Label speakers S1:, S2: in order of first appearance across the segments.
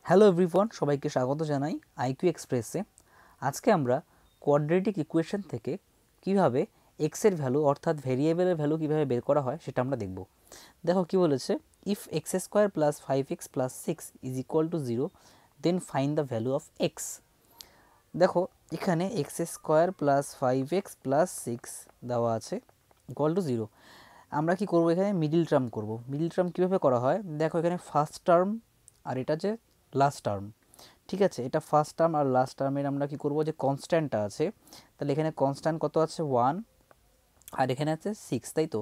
S1: Hello everyone, সবাইকে স্বাগত জানাই আইকিউ এক্সপ্রেসে। আজকে আমরা কোয়াড্রেটিক ইকুয়েশন থেকে কিভাবে এক্স এর ভ্যালু অর্থাৎ ভেরিয়েবলের ভ্যালু কিভাবে বের করা হয় সেটা আমরা দেখব। দেখো কি বলেছে, if x square plus 5x plus 6 is equal to 0 then find the value of x. দেখো এখানে x square plus 5x plus 6 দেওয়া আছে ইকুয়াল টু 0। আমরা কি করব, এখানে মিডিল টার্ম করব। মিডিল টার্ম কীভাবে করা হয় দেখো, এখানে ফার্স্ট টার্ম আর এটা যে লাস্ট টার্ম, ঠিক আছে, এটা ফার্স্ট টার্ম আর লাস্ট টার্মের আমরা কি করব, যে কনস্ট্যান্টটা আছে, তাহলে এখানে কনস্ট্যান্ট কত আছে 1 আর এখানে আছে 6, তাই তো।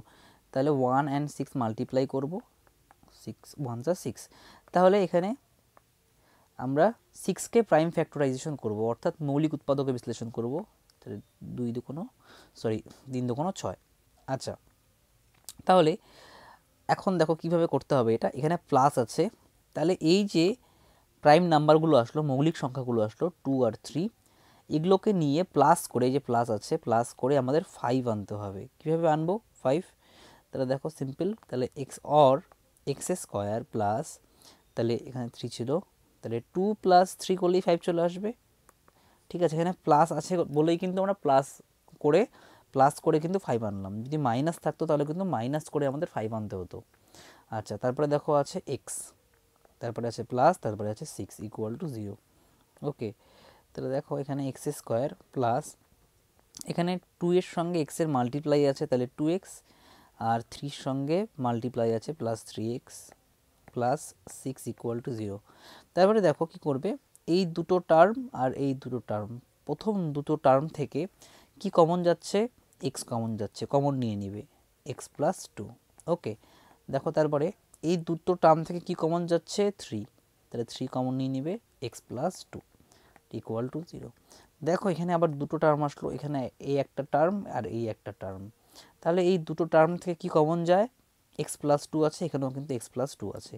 S1: তাহলে 1 and 6 মাল্টিপ্লাই করব, 6 1 যা 6। তাহলে এখানে আমরা 6কে প্রাইম ফ্যাক্টরাইজেশন করব, অর্থাৎ মৌলিক উৎপাদকে বিশ্লেষণ করব। তাহলে 2 দুগুণ 3 দুগুণ 6। আচ্ছা, তাহলে এখন দেখো কিভাবে করতে হবে এটা। এখানে প্লাস আছে, তাহলে এই যে প্রাইম নাম্বারগুলো আসলো, মৌলিক সংখ্যাগুলো আসলো 2 আর 3, এগুলোকে নিয়ে প্লাস করে, এই যে প্লাস আছে, প্লাস করে আমাদের 5 আনতে হবে। কীভাবে আনবো 5? তাহলে দেখো সিম্পল, তাহলে এক্স স্কোয়ার প্লাস, তাহলে এখানে 3 ছিল, তাহলে 2 প্লাস 3 করলেই 5 চলে আসবে। ঠিক আছে, এখানে প্লাস আছে বলেই কিন্তু আমরা প্লাস করে কিন্তু 5 আনলাম। যদি মাইনাস থাকতো তাহলে কিন্তু মাইনাস করে আমাদের 5 আনতে হতো। আচ্ছা, তারপরে দেখো আছে এক্স, তারপরে আছে প্লাস, তারপরে আছে 6 ইকুয়াল টু 0। ওকে, তাহলে দেখো এখানে এক্স স্কোয়ার প্লাস, এখানে 2 এর সঙ্গে এক্স এর মাল্টিপ্লাই আছে, তাহলে 2x, আর 3 সঙ্গে মাল্টিপ্লাই আছে plus 3x plus 6 equal to 0। তারপরে দেখো কি করবে, এই দুটো টার্ম আর এই দুটো টার্ম, প্রথম দুটো টার্ম থেকে কি কমন যাচ্ছে, x কমন যাচ্ছে, কমন নিয়ে নিবে x প্লাস 2। ওকে, দেখো তারপরে এই দুটো টার্ম থেকে কি কমন যাচ্ছে 3, তাহলে 3 কমন নিয়ে নিবে x প্লাস 2 ইকুয়াল টু 0। দেখো এখানে আবার দুটো টার্ম আসলো, এখানে এই একটা টার্ম আর এই একটা টার্ম, তাহলে এই দুটো টার্ম থেকে কি কমন যায়, x প্লাস 2 আছে, এখানেও কিন্তু x প্লাস 2 আছে,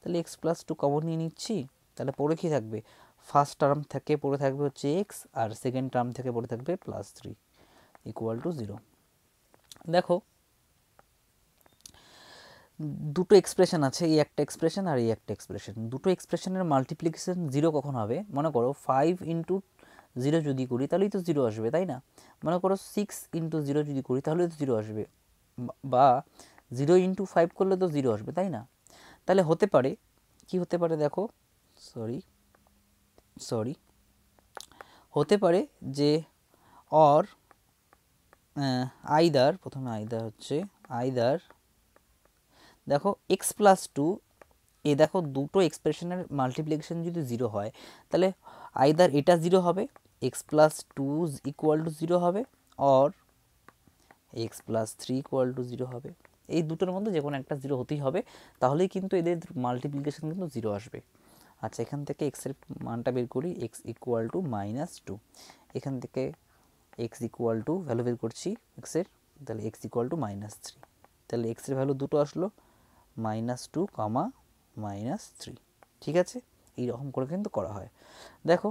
S1: তাহলে x প্লাস 2 কমন নিয়ে নিচ্ছি। তাহলে পরে কি থাকবে, ফার্স্ট টার্ম থেকে পড়ে থাকবে হচ্ছে x, আর সেকেন্ড টার্ম থেকে পড়ে থাকবে প্লাস 3 ইকুয়াল টু 0। দেখো দুটো এক্সপ্রেশন আছে, এই একটা এক্সপ্রেশন আর এই একটা এক্সপ্রেশন, দুটো এক্সপ্রেশনের মাল্টিপ্লিকেশন 0 কখন হবে, মনে করো 5 ইন্টু 0 যদি করি তাহলেই তো 0 আসবে, তাই না। মনে করো 6 ইন্টু 0 যদি করি তাহলে তো 0 আসবে, বা 0 ইন্টু 5 করলে তো 0 আসবে, তাই না। তাহলে হতে পারে, কি হতে পারে দেখো, সরি হতে পারে যে অর আইদার, প্রথমে আইদার হচ্ছে আইদার, দেখো x প্লাস 2, এ দেখো দুটো এক্সপ্রেশনের মাল্টিপ্লিকেশন যদি 0 হয় তাহলে আইদার এটা 0 হবে, x প্লাস 2 ইকুয়াল টু 0 হবে, or x plus 3 equal to 0 হবে। এই দুটোর মধ্যে যে কোনো একটা 0 হতেই হবে, তাহলেই কিন্তু এদের মাল্টিপ্লিকেশন কিন্তু 0 আসবে। আচ্ছা, এখান থেকে x এর মানটা বের করি, x ইকুয়াল টু -2, এখান থেকে x ইকুয়াল টু ভ্যালু বের করছি x এর, তাহলে x ইকুয়াল টু -3, তাহলে x এর ভ্যালু দুটো আসলো -2, -3। ঠিক আছে, এই রকম করে কিন্তু করা হয়। দেখো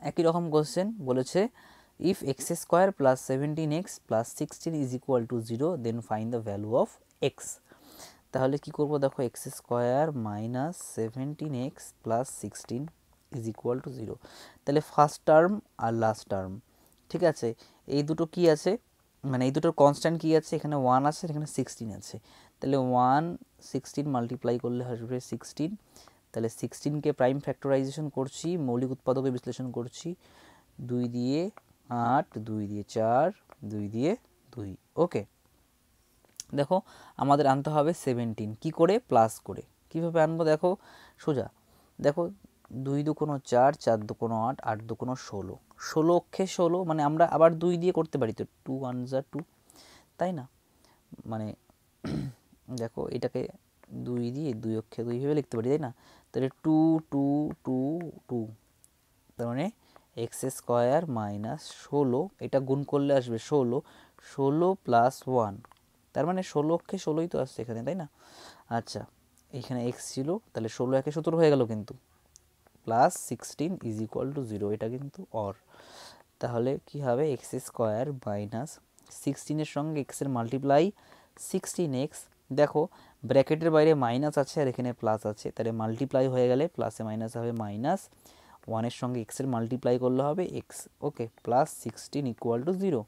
S1: একই রকম কোশ্চেন বলেছে, if x square plus 17x plus 16 is equal to 0 then find the value of x. তাহলে কি করব, দেখো x square minus 17x plus 16 is equal to 0, তাহলে ফার্স্ট টার্ম আর লাস্ট টার্ম, ঠিক আছে, এই দুটো কি আছে, মানে এই দুটোর কনস্ট্যান্ট কি আছে, এখানে 1 আছে, এখানে 16 আছে, তাহলে 1 16 মাল্টিপ্লাই করলে আসবে 16, তাহলে 16কে প্রাইম ফ্যাক্টরাইজেশন করছি, মৌলিক উৎপাদকে বিশ্লেষণ করছি, 2 দিয়ে 8, 2 দিয়ে 4, 2 দিয়ে 2। ওকে, দেখো আমাদের আনতে হবে 17, কি করে, প্লাস করে। কিভাবে আনবো দেখো, সোজা দেখো 2 দুগুণ 4, 4 দুগুণ 8, 8 দুগুণ 16, 16 অক্ষে 16, মানে আমরা আবার 2 দিয়ে করতে পারি তো, 2 1 যা 2, তাই না। মানে দেখো এটাকে 2 দিয়ে 2 অক্ষে 2 ভেবে লিখতে পারি, তাই না। তাহলে 2 2 2 2, তার মানে এক্স স্কোয়ার মাইনাস 16, এটা গুণ করলে আসবে 16, 16 প্লাস 1, তার মানে 16 অক্ষে 16ই তো আসছে এখানে, তাই না। আচ্ছা, এখানে এক্স ছিল, তাহলে 16 একে 17 হয়ে গেল কিন্তু, প্লাস 16 ইজ ইকুয়াল টু 0, এটা কিন্তু অর। তাহলে কি হবে, এক্স স্কোয়ার মাইনাস 16 এর সঙ্গে এক্সের মাল্টিপ্লাই 16x, দেখো ব্র্যাকেটের বাইরে মাইনাস আছে আর এখানে প্লাস আছে, তাহলে মাল্টিপ্লাই হয়ে গেলে প্লাসে মাইনাস হবে মাইনাস, ওয়ানের সঙ্গে এক্সের মাল্টিপ্লাই করলে হবে x, okay, plus 16 equal to 0।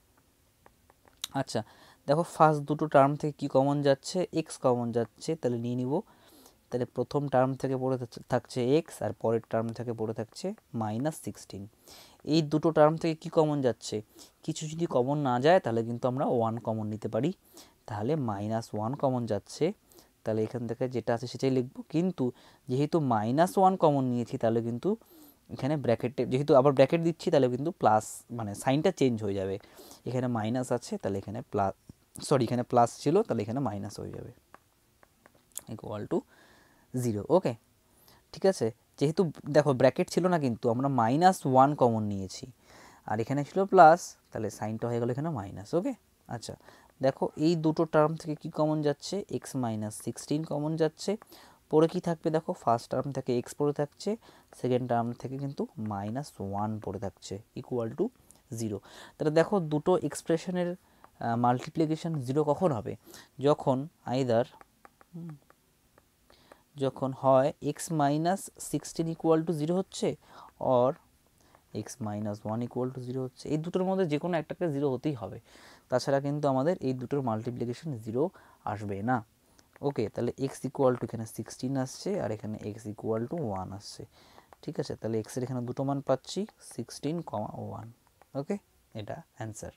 S1: আচ্ছা দেখো ফার্স্ট দুটো টার্ম থেকে কি কমন যাচ্ছে, এক্স কমন যাচ্ছে, তাহলে নিয়ে নিব। তাহলে প্রথম টার্ম থেকে পড়ে থাকছে এক্স আর পরের টার্ম থেকে পড়ে থাকছে -16। এই দুটো টার্ম থেকে কি কমন যাচ্ছে, কিছু যদি কমন না যায় তাহলে কিন্তু আমরা 1 কমন নিতে পারি, তাহলে -1 কমন যাচ্ছে, তাহলে এখান থেকে যেটা আছে সেটাই লিখব। কিন্তু যেহেতু -1 কমন নিয়েছি তাহলে কিন্তু এখানে ব্র্যাকেটে যেহেতু আবার ব্র্যাকেট দিচ্ছি তাহলে কিন্তু প্লাস মানে সাইনটা চেঞ্জ হয়ে যাবে, এখানে মাইনাস আছে তাহলে এখানে প্লাস, সরি এখানে প্লাস ছিল তাহলে এখানে মাইনাস হয়ে যাবে, ইকুয়াল টু 0। ওকে ঠিক আছে, যেহেতু দেখো ব্র্যাকেট ছিল না কিন্তু আমরা -1 কমন নিয়েছি আর এখানে ছিল প্লাস, তাহলে সাইনটা হয়ে গেল এখানে মাইনাস। ওকে আচ্ছা দেখো এই দুটো টার্ম থেকে কি কমন যাচ্ছে, এক্স -16 কমন যাচ্ছে, পরে কি থাকবে দেখো ফার্স্ট টার্ম থেকে এক্স পড়ে থাকছে, সেকেন্ড টার্ম থেকে কিন্তু -1 পড়ে থাকছে, ইকুয়াল টু 0। তাহলে দেখো দুটো এক্সপ্রেশনের মাল্টিপ্লিকেশন 0 কখন হবে, যখন আইদার যখন হয় এক্স -16 ইকুয়াল টু 0 হচ্ছে অর এক্স -1 ইকুয়াল টু 0 হচ্ছে, এই দুটোর মধ্যে যে কোনো একটাকে 0 হতেই হবে, তাছাড়া কিন্তু আমাদের এই দুটোর মাল্টিপ্লিকেশন 0 আসবে না। ওকে তাহলে এক্স ইকুয়াল টু এখানে 16 আসছে আর এখানে এক্স ইকুয়াল টু 1 আসছে, ঠিক আছে, তাহলে এক্সের এখানে দুটো মান পাচ্ছি 16, 1। ওকে এটা অ্যান্সার।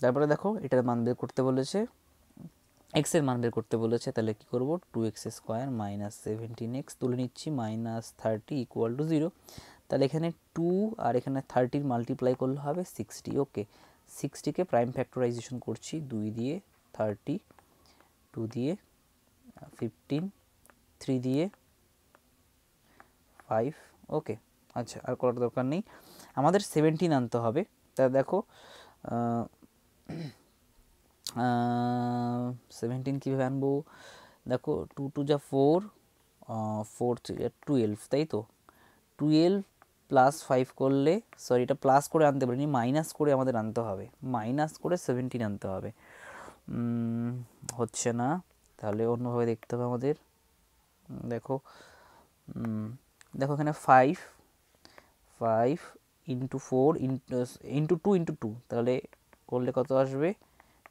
S1: তারপরে দেখো এটার মান বের করতে বলেছে, এক্সের মান বের করতে বলেছে, তাহলে কি করব 2x² -17x তুলে নিচ্ছি -30 ইকুয়াল টু 0। তাহলে এখানে 2 আর এখানে 30 মাল্টিপ্লাই করলে হবে 60। ওকে 60কে প্রাইম ফ্যাক্টরাইজেশন করছি, 2 দিয়ে 30, 2 দিয়ে 15, 3 দিয়ে 5। ওকে আচ্ছা আর করার দরকার নেই, আমাদের 17 আনতে হবে। তা দেখো 17 কীভাবে আনবো, দেখো 2 2 যা 4, 4 3 12, তাই তো 12 প্লাস 5 করলে, সরি এটা প্লাস করে আনতে পারিনি, মাইনাস করে আমাদের আনতে হবে, মাইনাস করে 17 আনতে হবে, হচ্ছে না, তাহলে অন্যভাবে দেখতে হবে আমাদের। দেখো দেখো এখানে 5 ইন্টু 4 ইন্টু 2 ইন্টু 2, তাহলে করলে কত আসবে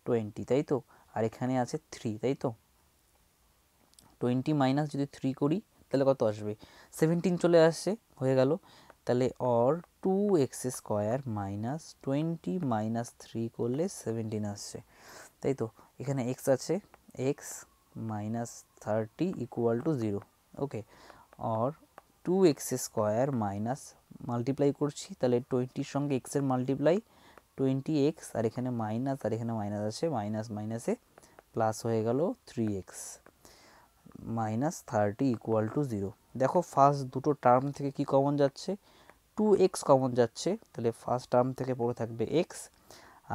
S1: 20, তাই তো, আর এখানে আছে 3, তাই তো 20 মাইনাস যদি 3 করি তাহলে কত আসবে 17 চলে আসছে, হয়ে গেল। তাহলে অর 2x² -20 -3 করলে 17 আসছে, তাই তো, এখানে x আছে, x -30 equal to 0। Okay or 2x² minus multiply করছি, তাহলে 20-র সঙ্গে x এর মাল্টিপ্লাই 20x আর এখানে মাইনাস আর এখানে মাইনাস আছে, মাইনাস মাইনাসে প্লাস হয়ে গেল 3x -30 ইকুয়াল টু 0। দেখো ফার্স্ট দুটো টার্ম থেকে কি কমন যাচ্ছে, 2x কমন যাচ্ছে, তাহলে ফার্স্ট টার্ম থেকে পড়ে থাকবে x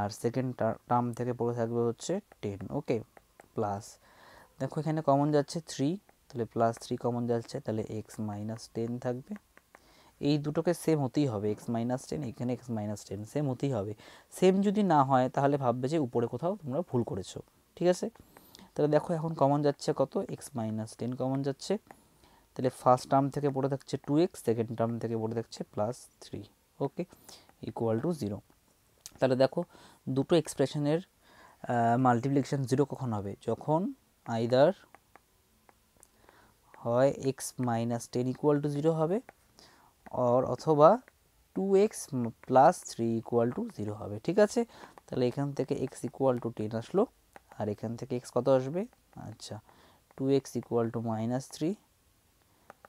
S1: আর সেকেন্ড টার্ম থেকে পড়ে থাকবে হচ্ছে 10। ওকে প্লাস দেখো এখানে কমন যাচ্ছে 3, তাহলে প্লাস 3 কমন যাচ্ছে, তাহলে x -10 থাকবে, এই দুটোকে সেম হতেই হবে, x -10 এখানে x -10 সেম হতেই হবে, সেম যদি না হয় তাহলে ভাববে যে উপরে কোথাও তোমরা ভুল করেছো, ঠিক আছে। তাহলে দেখো এখন কমন যাচ্ছে কত, x -10 কমন যাচ্ছে, তাহলে ফার্স্ট টার্ম থেকে পড়ে থাকছে 2x, সেকেন্ড টার্ম থেকে পড়ে থাকছে +3। ওকে ইকুয়াল টু 0। তাহলে দেখো দুটো এক্সপ্রেশনের মাল্টিপ্লিকেশন 0 কখন হবে, যখন আইদার হয় x -10 ইকুয়াল টু 0 হবে অথবা 2x + 3 ইকুয়াল টু 0 হবে, ঠিক আছে। তাহলে এখান থেকে x ইকুয়াল টু 10 আসলো আর এখান থেকে x কত আসবে, আচ্ছা 2x ইকুয়াল টু -3,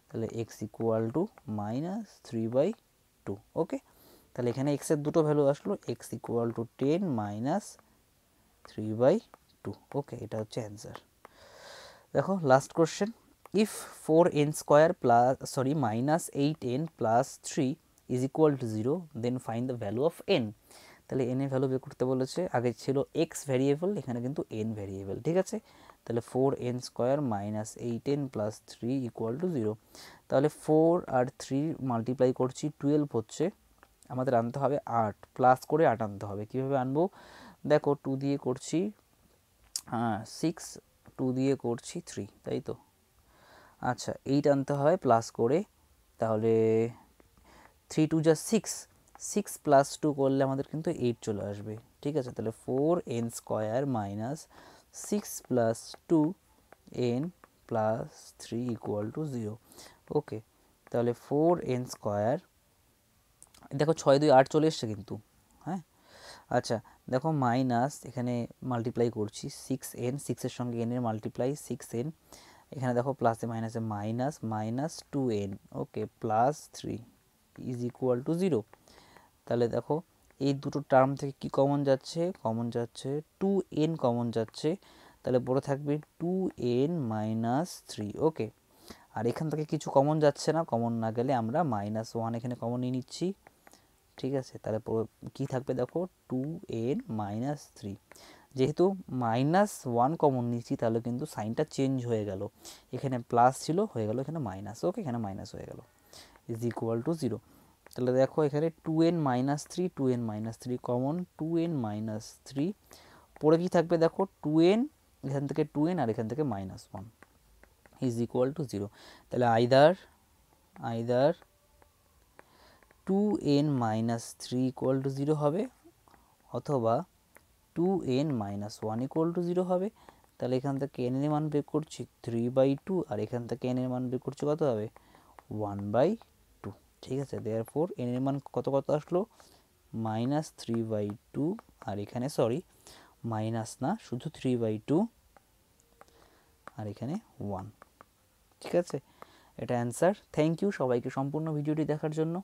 S1: তাহলে x ইকুয়াল টু -3/2। ওকে তাহলে এখানে x এর দুটো ভ্যালু আসলো, x ইকুয়াল টু 10 -3/2। ওকে এটা হচ্ছে অ্যান্সার। দেখো last question, if 4n² -8n + 3 is equal to 0 then find the value of n। তাহলে n এর ভ্যালু বের করতে বলেছে, আগে ছিল x ভ্যারিয়েবল, এখানে কিন্তু n ভ্যারিয়েবল, ঠিক আছে। তাহলে 4n² -8n + 3 ইকুয়াল টু 0, তাহলে 4 আর 3 মাল্টিপ্লাই করছি 12 হচ্ছে, আমাদের আনতে হবে 8, প্লাস করে 8 আনতে হবে, কীভাবে আনবো দেখো 2 দিয়ে করছি 6 2 দিয়ে করছি 3, তাই তো? আচ্ছা, 8 আনতে হয় প্লাস করে, তাহলে 3 2 যা 6, 6 প্লাস 2 করলে আমাদের কিন্তু 8 চলে আসবে। ঠিক আছে, তাহলে 4n square minus 6 plus 2n plus 3 equal to 0। ওকে, তাহলে 4n স্কোয়ার, দেখো 6 2 8 চলে এসছে কিন্তু, হ্যাঁ। আচ্ছা দেখো মাইনাস, এখানে মাল্টিপ্লাই করছি 6n, 6-এর সঙ্গে n এর মাল্টিপ্লাই 6n, এখানে দেখো প্লাসে মাইনাসে minus minus 2n, okay, plus 3 is equal to 0। তাহলে দেখো এই দুটো টার্ম থেকে কি কমন যাচ্ছে? কমন যাচ্ছে 2n কমন যাচ্ছে, তাহলে পড়ে থাকবে 2n মাইনাস 3। ওকে, আর এখান থেকে কিছু কমন যাচ্ছে না, কমন না গেলে আমরা -1 এখানে কমন নিয়ে নিচ্ছি। ঠিক আছে, তাহলে কি থাকবে দেখো 2n মাইনাস 3। যেহেতু -1 কমন নিচ্ছি তাহলে কিন্তু সাইনটা চেঞ্জ হয়ে গেল, এখানে প্লাস ছিল হয়ে গেল এখানে মাইনাস। ওকে, এখানে মাইনাস হয়ে গেল, ইজ ইকুয়াল টু 0। তাহলে দেখো এখানে 2n minus 3, 2n minus 3 common, 2n minus 3 পরে কি থাকবে দেখো 2n, এখান থেকে 2n আর এখান থেকে -1 ইজ ইকুয়াল টু 0। তাহলে either 2n minus 3 equal to 0 হবে, অথবা 2n মাইনাস 1 ইকুয়াল টু 0 হবে। তাহলে এখান থেকে n এর মান বের করছি 3/2, আর এখান থেকে n এর মান বের করছি কত হবে 1/2। ঠিক আছে, দেয়ারফোর n এর মান কত আসলো -3/2, আর এখানে সরি মাইনাস না, শুধু 3/2, আর এখানে 1। ঠিক আছে, এটা অ্যান্সার। থ্যাংক ইউ সবাইকে সম্পূর্ণ ভিডিওটি দেখার জন্য।